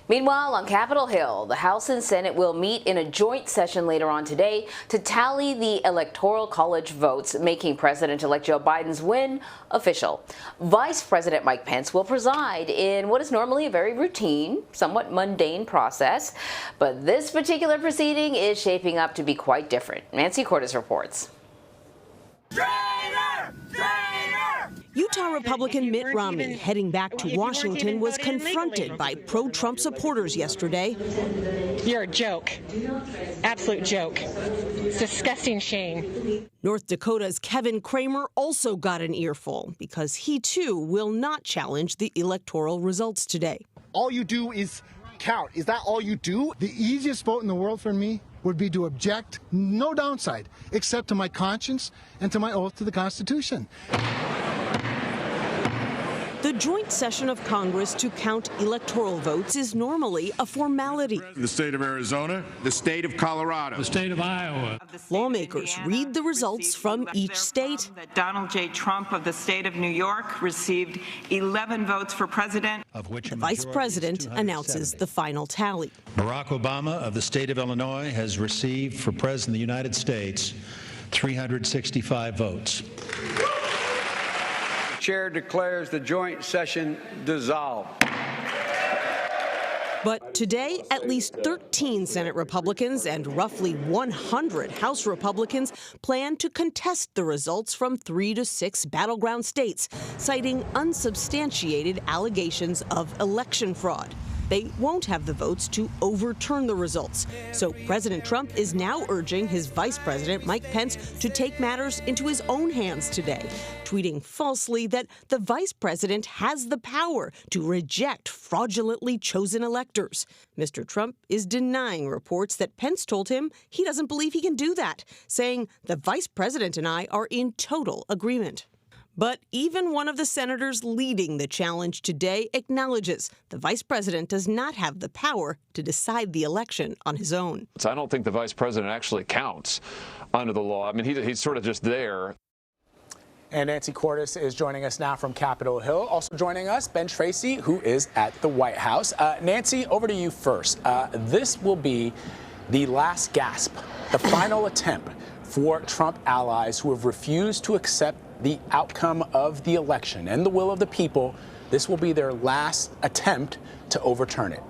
Meanwhile, on Capitol Hill, the House and Senate will meet in a joint session later on today to tally the Electoral College votes, making President-elect Joe Biden's win official. Vice President Mike Pence will preside in what is normally a very routine, somewhat mundane process. But this particular proceeding is shaping up to be quite different. Nancy Cordes reports. Utah Republican Mitt Romney, heading back to Washington, was confronted by pro-Trump supporters yesterday. You're a joke. Absolute joke. It's disgusting shame. North Dakota's Kevin Cramer also got an earful because he, too, will not challenge the electoral results today. All you do is count. Is that all you do? The easiest vote in the world for me would be to object, no downside, except to my conscience and to my oath to the Constitution. The joint session of Congress to count electoral votes is normally a formality. The state of Arizona, the state of Colorado, the state of Iowa. Lawmakers read the results from each state. Donald J. Trump of the state of New York received 11 votes for president, of which the vice president announces the final tally. Barack Obama of the state of Illinois has received for president of the United States 365 votes. Chair declares the joint session dissolved. But today, at least 13 Senate Republicans and roughly 100 House Republicans plan to contest the results from 3 to 6 battleground states, citing unsubstantiated allegations of election fraud. They won't have the votes to overturn the results. So President Trump is now urging his Vice President, Mike Pence, to take matters into his own hands today, tweeting falsely that the Vice President has the power to reject fraudulently chosen electors. Mr. Trump is denying reports that Pence told him he doesn't believe he can do that, saying the Vice President and I are in total agreement. But even one of the senators leading the challenge today acknowledges the vice president does not have the power to decide the election on his own. So I don't think the vice president actually counts under the law. I mean, he's sort of just there. And Nancy Cordes is joining us now from Capitol Hill. Also joining us, Ben Tracy, who is at the White House. Nancy, over to you first. This will be the last gasp, the final attempt for Trump allies who have refused to accept the outcome of the election and the will of the people. This will be their last attempt to overturn it.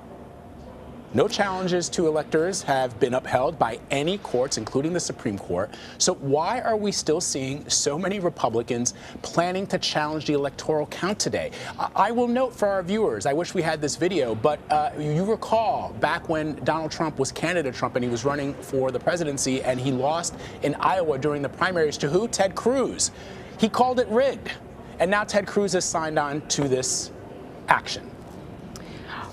No challenges to electors have been upheld by any courts, including the Supreme Court. So why are we still seeing so many Republicans planning to challenge the electoral count today? I will note for our viewers, I wish we had this video, but you recall back when Donald Trump was candidate Trump and he was running for the presidency and he lost in Iowa during the primaries to who? Ted Cruz. He called it rigged. And now Ted Cruz has signed on to this action.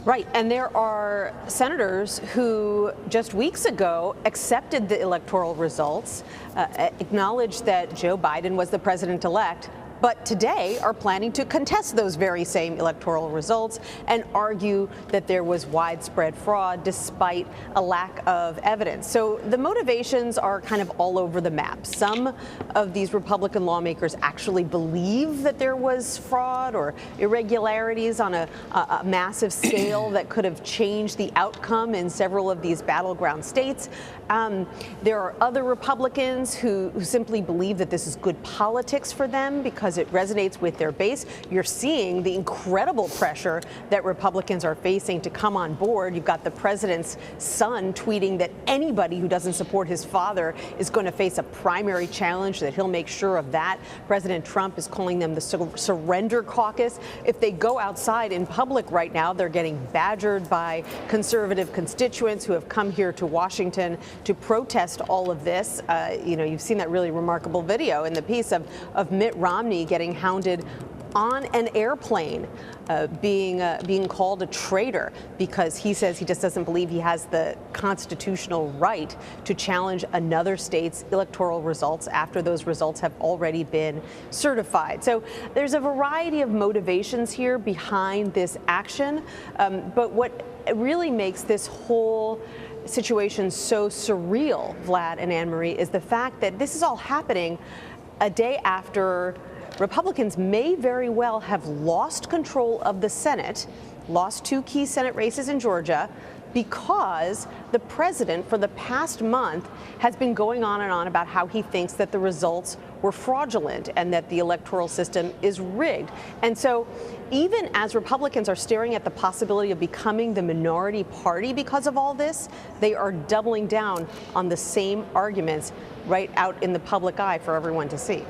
Right, and there are senators who just weeks ago accepted the electoral results, acknowledged that Joe Biden was the president-elect, but today are planning to contest those very same electoral results and argue that there was widespread fraud despite a lack of evidence. So the motivations are kind of all over the map. Some of these Republican lawmakers actually believe that there was fraud or irregularities on a massive scale that could have changed the outcome in several of these battleground states. There are other Republicans who simply believe that this is good politics for them because it resonates with their base. You're seeing the incredible pressure that Republicans are facing to come on board. You've got the president's son tweeting that anybody who doesn't support his father is going to face a primary challenge, that he'll make sure of that. President Trump is calling them the surrender caucus. If they go outside in public right now, they're getting badgered by conservative constituents who have come here to Washington to protest all of this. You've seen that really remarkable video in the piece of Mitt Romney getting hounded on an airplane, being called a traitor because he says he just doesn't believe he has the constitutional right to challenge another state's electoral results after those results have already been certified. So there's a variety of motivations here behind this action, but what really makes this whole situation so surreal, Vlad and Anne-Marie, is the fact that this is all happening a day after Republicans may very well have lost control of the Senate lost 2 key Senate races in Georgia because the president for the past month has been going on and on about how he thinks that the results were fraudulent and that the electoral system is rigged. And so even as Republicans are staring at the possibility of becoming the minority party because of all this, they are doubling down on the same arguments right out in the public eye for everyone to see.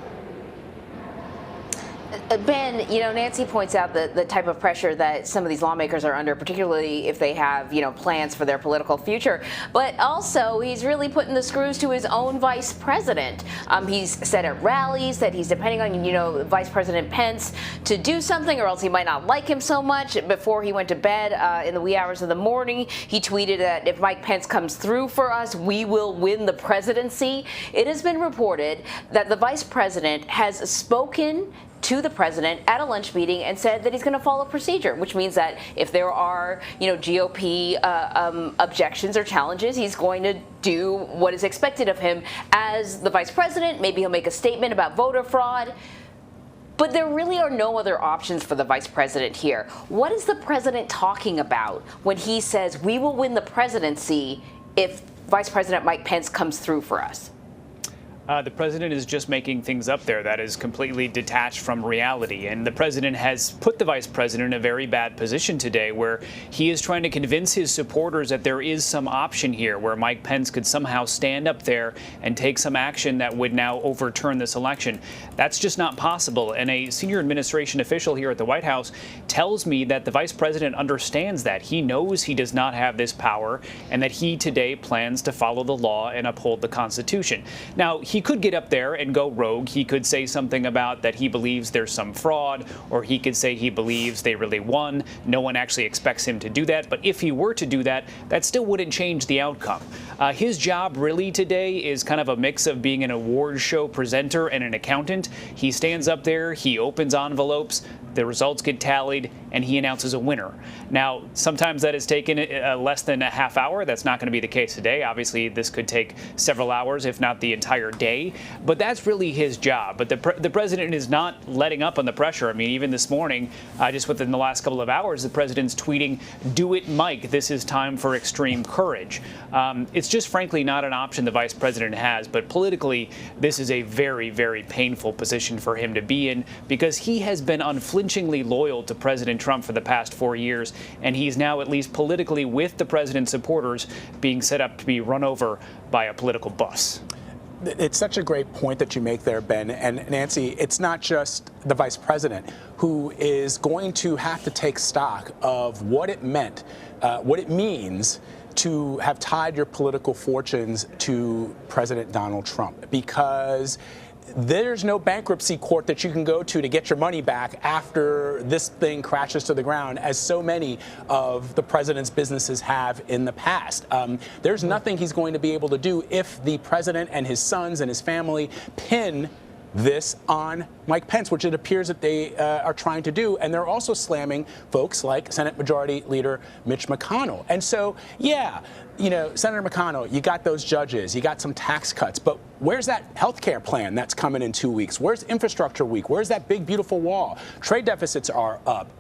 Ben, Nancy points out the type of pressure that some of these lawmakers are under, particularly if they have, plans for their political future. But also, he's really putting the screws to his own vice president. He's said at rallies that he's depending on, Vice President Pence to do something, or else he might not like him so much. Before he went to bed in the wee hours of the morning, he tweeted that if Mike Pence comes through for us, we will win the presidency. It has been reported that the vice president has spoken to the president at a lunch meeting and said that he's going to follow procedure, which means that if there are, GOP objections or challenges, he's going to do what is expected of him as the vice president. Maybe he'll make a statement about voter fraud. But there really are no other options for the vice president here. What is the president talking about when he says we will win the presidency if Vice President Mike Pence comes through for us? The president is just making things up there that is completely detached from reality. And the president has put the vice president in a very bad position today, where he is trying to convince his supporters that there is some option here where Mike Pence could somehow stand up there and take some action that would now overturn this election. That's just not possible. And a senior administration official here at the White House tells me that the vice president understands that. He knows he does not have this power and that he today plans to follow the law and uphold the Constitution. Now, he could get up there and go rogue. He could say something about that he believes there's some fraud, or he could say he believes they really won. No one actually expects him to do that. But if he were to do that, that still wouldn't change the outcome. His job really today is kind of a mix of being an awards show presenter and an accountant. He stands up there, he opens envelopes, the results get tallied, and he announces a winner. Now, sometimes that has taken less than a half hour. That's not going to be the case today. Obviously, this could take several hours, if not the entire day. But that's really his job. But the president is not letting up on the pressure. I mean, even this morning, just within the last couple of hours, the president's tweeting, "Do it, Mike. This is time for extreme courage." It's just frankly not an option the vice president has. But politically, this is a very, very painful position for him to be in, because he has been unflinchingly loyal to President Trump for the past 4 years, and he's now, at least politically, with the president's supporters, being set up to be run over by a political bus. It's such a great point that you make there, Ben. And Nancy, it's not just the vice president who is going to have to take stock of what it meant, what it means to have tied your political fortunes to President Donald Trump, because there's no bankruptcy court that you can go to get your money back after this thing crashes to the ground, as so many of the president's businesses have in the past. There's nothing he's going to be able to do if the president and his sons and his family pin this on Mike Pence, which it appears that they are trying to do. And they're also slamming folks like Senate Majority Leader Mitch McConnell. And so, yeah, Senator McConnell, you got those judges, you got some tax cuts, but where's that health care plan that's coming in 2 weeks? Where's infrastructure week? Where's that big, beautiful wall? Trade deficits are up.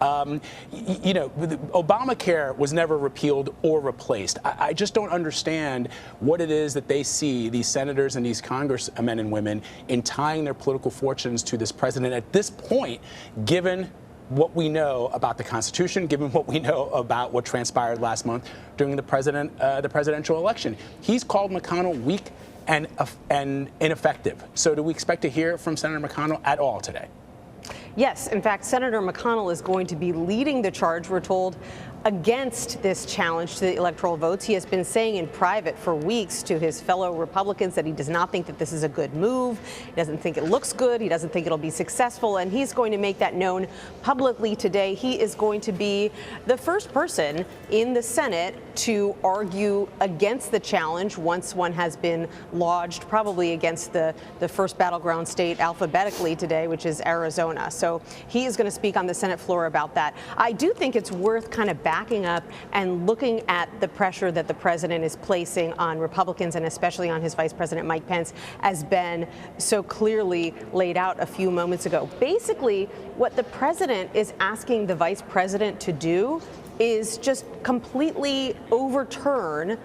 Obamacare was never repealed or replaced. I just don't understand what it is that they see, these senators and these congressmen and women, in tying their political fortunes to this president at this point, given what we know about the Constitution, given what we know about what transpired last month during the presidential election. He's called McConnell weak and ineffective. So do we expect to hear from Senator McConnell at all today? Yes. In fact, Senator McConnell is going to be leading the charge, we're told, against this challenge to the electoral votes. He has been saying in private for weeks to his fellow Republicans that he does not think that this is a good move. He doesn't think it looks good. He doesn't think it'll be successful. And he's going to make that known publicly today. He is going to be the first person in the Senate to argue against the challenge once one has been lodged, probably against the first battleground state alphabetically today, which is Arizona. So he is going to speak on the Senate floor about that. I do think it's worth kind of backing up and looking at the pressure that the president is placing on Republicans and especially on his Vice President Mike Pence, as Ben so clearly laid out a few moments ago. Basically, what the president is asking the vice president to do is just completely overturn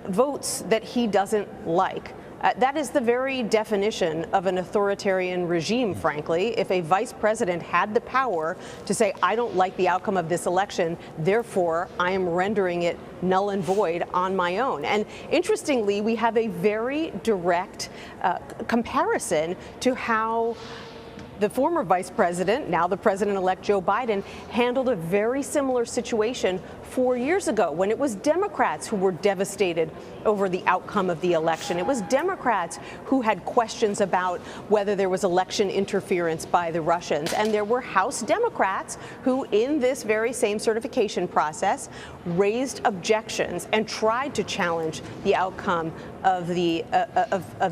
votes that he doesn't like. That is the very definition of an authoritarian regime, frankly. If a vice president had the power to say, I don't like the outcome of this election, therefore I am rendering it null and void on my own. And interestingly, we have a very direct comparison to how the former vice president, now the president-elect Joe Biden, handled a very similar situation 4 years ago when it was Democrats who were devastated over the outcome of the election. It was Democrats who had questions about whether there was election interference by the Russians. And there were House Democrats who, in this very same certification process, raised objections and tried to challenge the outcome of the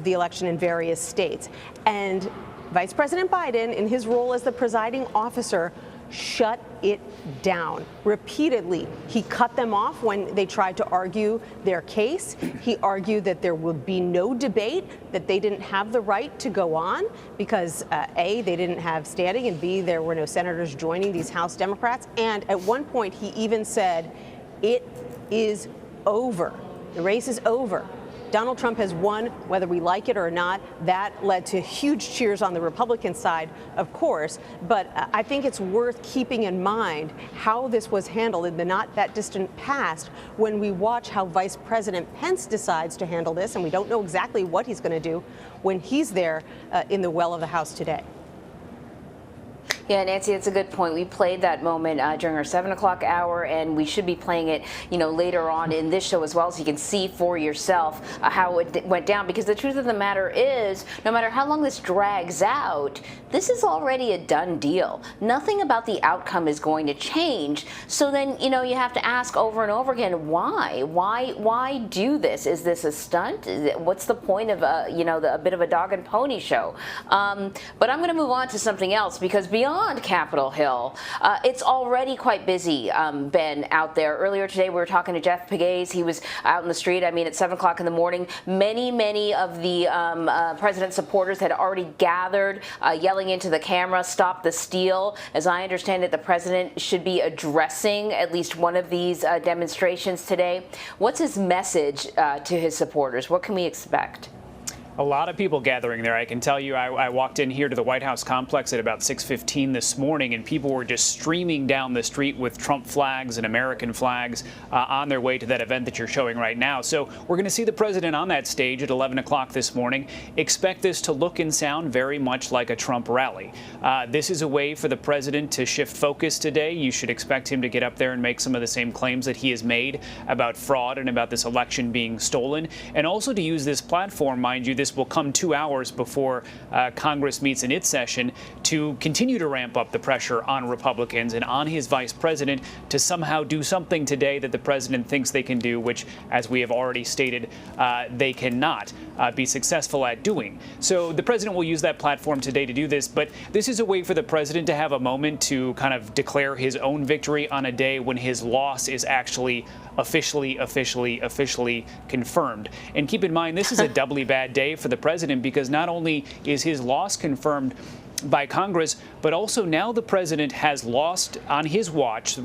election in various states. And Vice President Biden, in his role as the presiding officer, shut it down repeatedly. He cut them off when they tried to argue their case. He argued that there would be no debate, that they didn't have the right to go on because A, they didn't have standing, and B, there were no senators joining these House Democrats. And at one point, he even said, it is over. The race is over. Donald Trump has won, whether we like it or not. That led to huge cheers on the Republican side, of course. But I think it's worth keeping in mind how this was handled in the not that distant past when we watch how Vice President Pence decides to handle this. And we don't know exactly what he's going to do when he's there in the well of the House today. Yeah, Nancy, it's a good point. We played that moment during our 7 o'clock hour, and we should be playing it, later on in this show as well, so you can see for yourself how it went down. Because the truth of the matter is, no matter how long this drags out, this is already a done deal. Nothing about the outcome is going to change. So then, you have to ask over and over again, why? Why do this? Is this a stunt? What's the point of a bit of a dog and pony show? But I'm going to move on to something else, because beyond Capitol Hill, it's already quite busy, Ben, out there. Earlier today, we were talking to Jeff Pegues. He was out in the street, at 7 o'clock in the morning. Many of the president's supporters had already gathered, yelling into the camera, "Stop the steal." As I understand it, the president should be addressing at least one of these demonstrations today. What's his message to his supporters? What can we expect? A lot of people gathering there. I can tell you, I walked in here to the White House complex at about 6:15 this morning, and people were just streaming down the street with Trump flags and American flags on their way to that event that you're showing right now. So we're going to see the president on that stage at 11 o'clock this morning. Expect this to look and sound very much like a Trump rally. This is a way for the president to shift focus today. You should expect him to get up there and make some of the same claims that he has made about fraud and about this election being stolen, and also to use this platform, mind you. This will come 2 hours before Congress meets in its session to continue to ramp up the pressure on Republicans and on his vice president to somehow do something today that the president thinks they can do, which, as we have already stated, they cannot be successful at doing. So the president will use that platform today to do this, but this is a way for the president to have a moment to kind of declare his own victory on a day when his loss is actually officially confirmed. And keep in mind, this is a doubly bad day for the president, because not only is his loss confirmed by Congress, but also now the president has lost on his watch.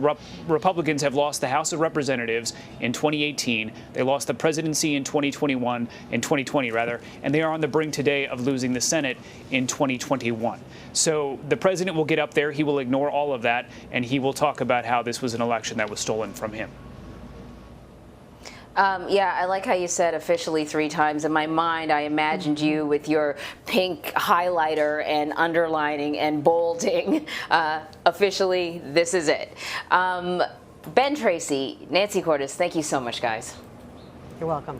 Republicans have lost the House of Representatives in 2018. They lost the presidency in 2020, and they are on the brink today of losing the Senate in 2021. So the president will get up there, he will ignore all of that, and he will talk about how this was an election that was stolen from him. Yeah, I like how you said officially 3 times. In my mind, I imagined you with your pink highlighter and underlining and bolding. Officially, this is it. Ben Tracy, Nancy Cordes, thank you so much, guys. You're welcome.